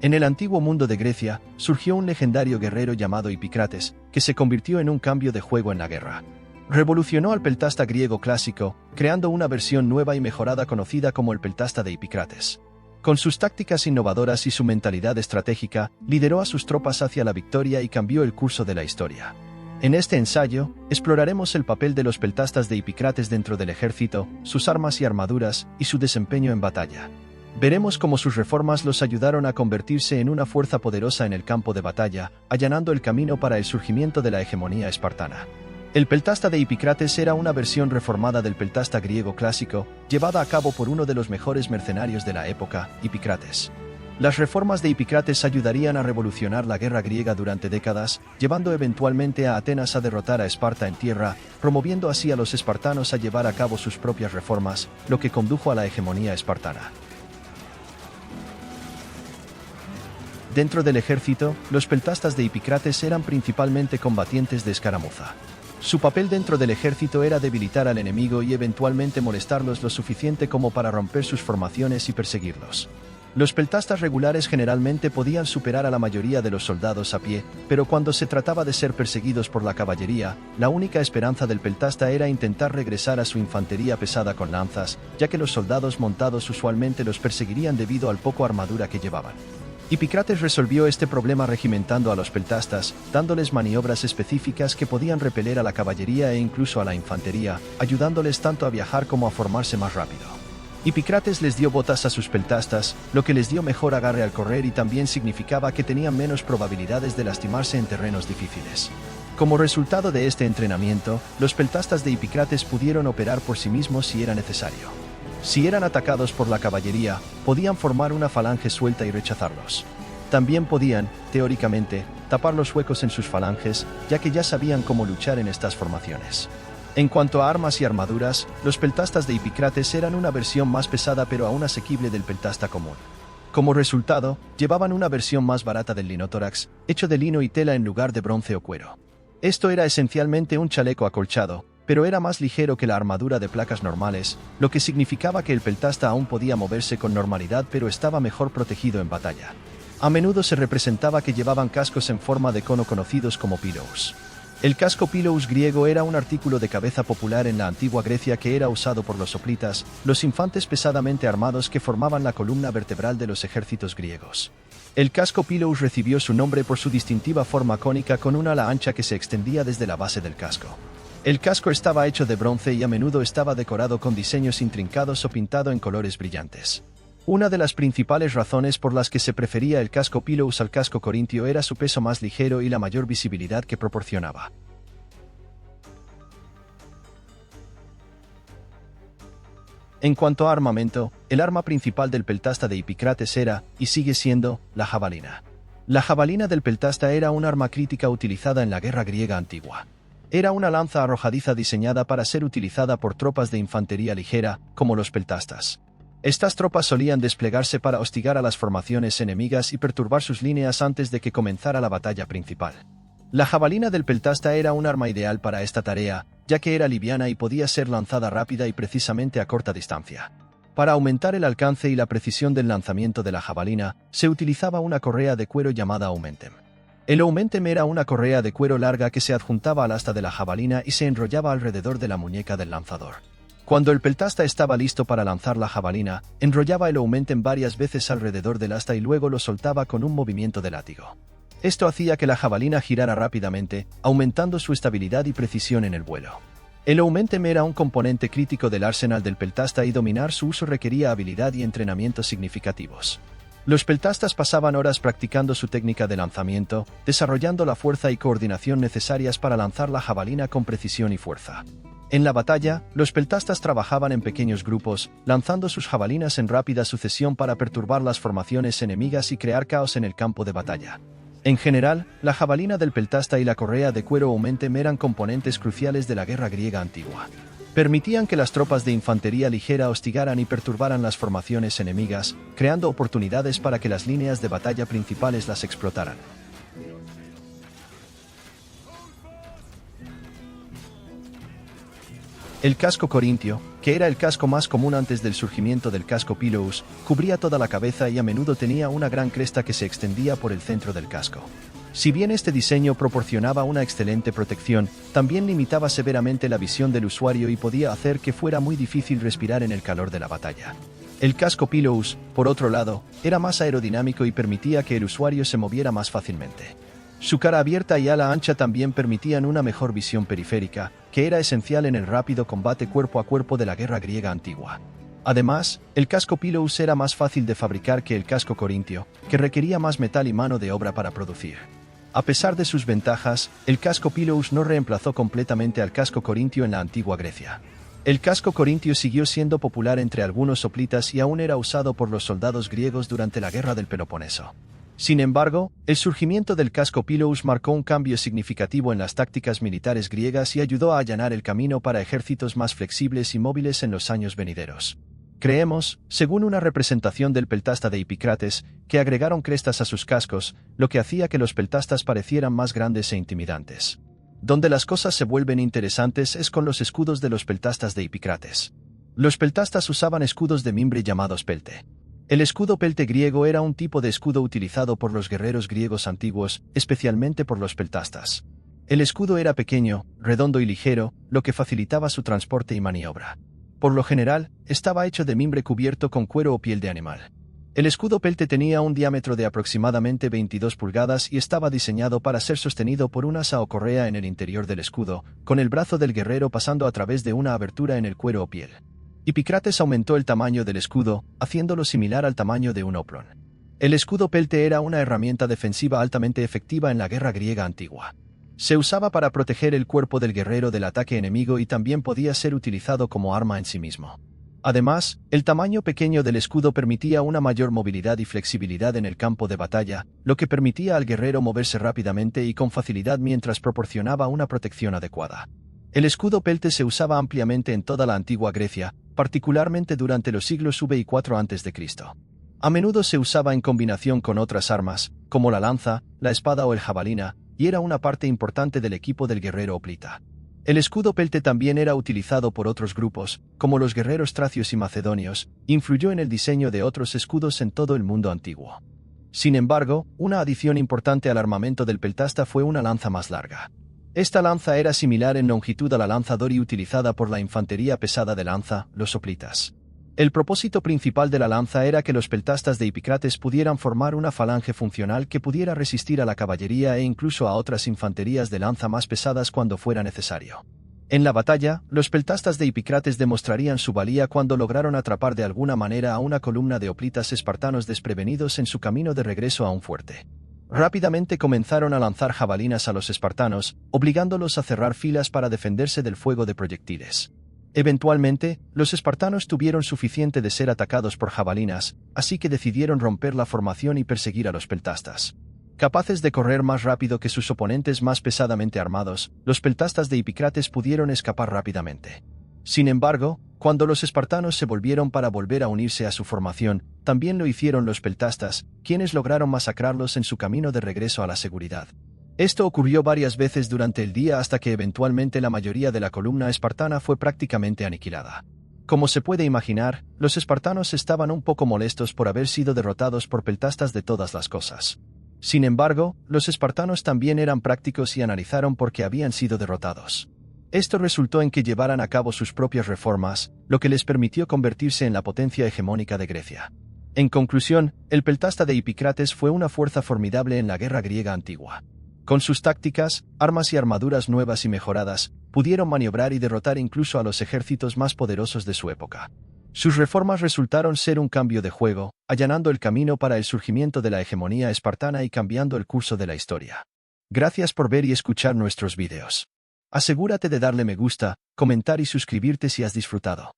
En el antiguo mundo de Grecia, surgió un legendario guerrero llamado Hipicrates, que se convirtió en un cambio de juego en la guerra. Revolucionó al peltasta griego clásico, creando una versión nueva y mejorada conocida como el peltasta de Hipicrates. Con sus tácticas innovadoras y su mentalidad estratégica, lideró a sus tropas hacia la victoria y cambió el curso de la historia. En este ensayo, exploraremos el papel de los peltastas de Hipicrates dentro del ejército, sus armas y armaduras, y su desempeño en batalla. Veremos cómo sus reformas los ayudaron a convertirse en una fuerza poderosa en el campo de batalla, allanando el camino para el surgimiento de la hegemonía espartana. El peltasta de Hipicrates era una versión reformada del peltasta griego clásico, llevada a cabo por uno de los mejores mercenarios de la época, Hipicrates. Las reformas de Hipicrates ayudarían a revolucionar la guerra griega durante décadas, llevando eventualmente a Atenas a derrotar a Esparta en tierra, promoviendo así a los espartanos a llevar a cabo sus propias reformas, lo que condujo a la hegemonía espartana. Dentro del ejército, los peltastas de Hipicrates eran principalmente combatientes de escaramuza. Su papel dentro del ejército era debilitar al enemigo y eventualmente molestarlos lo suficiente como para romper sus formaciones y perseguirlos. Los peltastas regulares generalmente podían superar a la mayoría de los soldados a pie, pero cuando se trataba de ser perseguidos por la caballería, la única esperanza del peltasta era intentar regresar a su infantería pesada con lanzas, ya que los soldados montados usualmente los perseguirían debido al poco armadura que llevaban. Hipicrates resolvió este problema regimentando a los peltastas, dándoles maniobras específicas que podían repeler a la caballería e incluso a la infantería, ayudándoles tanto a viajar como a formarse más rápido. Hipicrates les dio botas a sus peltastas, lo que les dio mejor agarre al correr y también significaba que tenían menos probabilidades de lastimarse en terrenos difíciles. Como resultado de este entrenamiento, los peltastas de Hipicrates pudieron operar por sí mismos si era necesario. Si eran atacados por la caballería, podían formar una falange suelta y rechazarlos. También podían, teóricamente, tapar los huecos en sus falanges, ya que ya sabían cómo luchar en estas formaciones. En cuanto a armas y armaduras, los peltastas de Hipicrates eran una versión más pesada pero aún asequible del peltasta común. Como resultado, llevaban una versión más barata del linotórax, hecho de lino y tela en lugar de bronce o cuero. Esto era esencialmente un chaleco acolchado, pero era más ligero que la armadura de placas normales, lo que significaba que el peltasta aún podía moverse con normalidad pero estaba mejor protegido en batalla. A menudo se representaba que llevaban cascos en forma de cono conocidos como pillows. El casco pillows griego era un artículo de cabeza popular en la antigua Grecia que era usado por los hoplitas, los infantes pesadamente armados que formaban la columna vertebral de los ejércitos griegos. El casco pillows recibió su nombre por su distintiva forma cónica con un ala ancha que se extendía desde la base del casco. El casco estaba hecho de bronce y a menudo estaba decorado con diseños intrincados o pintado en colores brillantes. Una de las principales razones por las que se prefería el casco pillows al casco corintio era su peso más ligero y la mayor visibilidad que proporcionaba. En cuanto a armamento, el arma principal del peltasta de Hipicrates era, y sigue siendo, la jabalina. La jabalina del peltasta era un arma crítica utilizada en la guerra griega antigua. Era una lanza arrojadiza diseñada para ser utilizada por tropas de infantería ligera, como los peltastas. Estas tropas solían desplegarse para hostigar a las formaciones enemigas y perturbar sus líneas antes de que comenzara la batalla principal. La jabalina del peltasta era un arma ideal para esta tarea, ya que era liviana y podía ser lanzada rápida y precisamente a corta distancia. Para aumentar el alcance y la precisión del lanzamiento de la jabalina, se utilizaba una correa de cuero llamada aumentem. El aumentem era una correa de cuero larga que se adjuntaba al asta de la jabalina y se enrollaba alrededor de la muñeca del lanzador. Cuando el peltasta estaba listo para lanzar la jabalina, enrollaba el aumentem varias veces alrededor del asta y luego lo soltaba con un movimiento de látigo. Esto hacía que la jabalina girara rápidamente, aumentando su estabilidad y precisión en el vuelo. El aumentem era un componente crítico del arsenal del peltasta y dominar su uso requería habilidad y entrenamientos significativos. Los peltastas pasaban horas practicando su técnica de lanzamiento, desarrollando la fuerza y coordinación necesarias para lanzar la jabalina con precisión y fuerza. En la batalla, los peltastas trabajaban en pequeños grupos, lanzando sus jabalinas en rápida sucesión para perturbar las formaciones enemigas y crear caos en el campo de batalla. En general, la jabalina del peltasta y la correa de cuero aumentem eran componentes cruciales de la guerra griega antigua. Permitían que las tropas de infantería ligera hostigaran y perturbaran las formaciones enemigas, creando oportunidades para que las líneas de batalla principales las explotaran. El casco corintio, que era el casco más común antes del surgimiento del casco pilous, cubría toda la cabeza y a menudo tenía una gran cresta que se extendía por el centro del casco. Si bien este diseño proporcionaba una excelente protección, también limitaba severamente la visión del usuario y podía hacer que fuera muy difícil respirar en el calor de la batalla. El casco pilous, por otro lado, era más aerodinámico y permitía que el usuario se moviera más fácilmente. Su cara abierta y ala ancha también permitían una mejor visión periférica, que era esencial en el rápido combate cuerpo a cuerpo de la guerra griega antigua. Además, el casco pilous era más fácil de fabricar que el casco corintio, que requería más metal y mano de obra para producir. A pesar de sus ventajas, el casco pilous no reemplazó completamente al casco corintio en la antigua Grecia. El casco corintio siguió siendo popular entre algunos hoplitas y aún era usado por los soldados griegos durante la guerra del Peloponeso. Sin embargo, el surgimiento del casco pilous marcó un cambio significativo en las tácticas militares griegas y ayudó a allanar el camino para ejércitos más flexibles y móviles en los años venideros. Creemos, según una representación del peltasta de Hipicrates, que agregaron crestas a sus cascos, lo que hacía que los peltastas parecieran más grandes e intimidantes. Donde las cosas se vuelven interesantes es con los escudos de los peltastas de Hipicrates. Los peltastas usaban escudos de mimbre llamados pelte. El escudo pelte griego era un tipo de escudo utilizado por los guerreros griegos antiguos, especialmente por los peltastas. El escudo era pequeño, redondo y ligero, lo que facilitaba su transporte y maniobra. Por lo general, estaba hecho de mimbre cubierto con cuero o piel de animal. El escudo pelte tenía un diámetro de aproximadamente 22 pulgadas y estaba diseñado para ser sostenido por un asa o correa en el interior del escudo, con el brazo del guerrero pasando a través de una abertura en el cuero o piel. Hipicrates aumentó el tamaño del escudo, haciéndolo similar al tamaño de un oplon. El escudo pelte era una herramienta defensiva altamente efectiva en la guerra griega antigua. Se usaba para proteger el cuerpo del guerrero del ataque enemigo y también podía ser utilizado como arma en sí mismo. Además, el tamaño pequeño del escudo permitía una mayor movilidad y flexibilidad en el campo de batalla, lo que permitía al guerrero moverse rápidamente y con facilidad mientras proporcionaba una protección adecuada. El escudo pelte se usaba ampliamente en toda la antigua Grecia, particularmente durante los siglos V y IV a.C. A menudo se usaba en combinación con otras armas, como la lanza, la espada o el jabalina, y era una parte importante del equipo del guerrero hoplita. El escudo pelte también era utilizado por otros grupos, como los guerreros tracios y macedonios, e influyó en el diseño de otros escudos en todo el mundo antiguo. Sin embargo, una adición importante al armamento del peltasta fue una lanza más larga. Esta lanza era similar en longitud a la lanza dori utilizada por la infantería pesada de lanza, los hoplitas. El propósito principal de la lanza era que los peltastas de Hipicrates pudieran formar una falange funcional que pudiera resistir a la caballería e incluso a otras infanterías de lanza más pesadas cuando fuera necesario. En la batalla, los peltastas de Hipicrates demostrarían su valía cuando lograron atrapar de alguna manera a una columna de hoplitas espartanos desprevenidos en su camino de regreso a un fuerte. Rápidamente comenzaron a lanzar jabalinas a los espartanos, obligándolos a cerrar filas para defenderse del fuego de proyectiles. Eventualmente, los espartanos tuvieron suficiente de ser atacados por jabalinas, así que decidieron romper la formación y perseguir a los peltastas. Capaces de correr más rápido que sus oponentes más pesadamente armados, los peltastas de Hipicrates pudieron escapar rápidamente. Sin embargo, cuando los espartanos se volvieron para volver a unirse a su formación, también lo hicieron los peltastas, quienes lograron masacrarlos en su camino de regreso a la seguridad. Esto ocurrió varias veces durante el día hasta que eventualmente la mayoría de la columna espartana fue prácticamente aniquilada. Como se puede imaginar, los espartanos estaban un poco molestos por haber sido derrotados por peltastas de todas las cosas. Sin embargo, los espartanos también eran prácticos y analizaron por qué habían sido derrotados. Esto resultó en que llevaran a cabo sus propias reformas, lo que les permitió convertirse en la potencia hegemónica de Grecia. En conclusión, el peltasta de Hipicrates fue una fuerza formidable en la guerra griega antigua. Con sus tácticas, armas y armaduras nuevas y mejoradas, pudieron maniobrar y derrotar incluso a los ejércitos más poderosos de su época. Sus reformas resultaron ser un cambio de juego, allanando el camino para el surgimiento de la hegemonía espartana y cambiando el curso de la historia. Gracias por ver y escuchar nuestros videos. Asegúrate de darle me gusta, comentar y suscribirte si has disfrutado.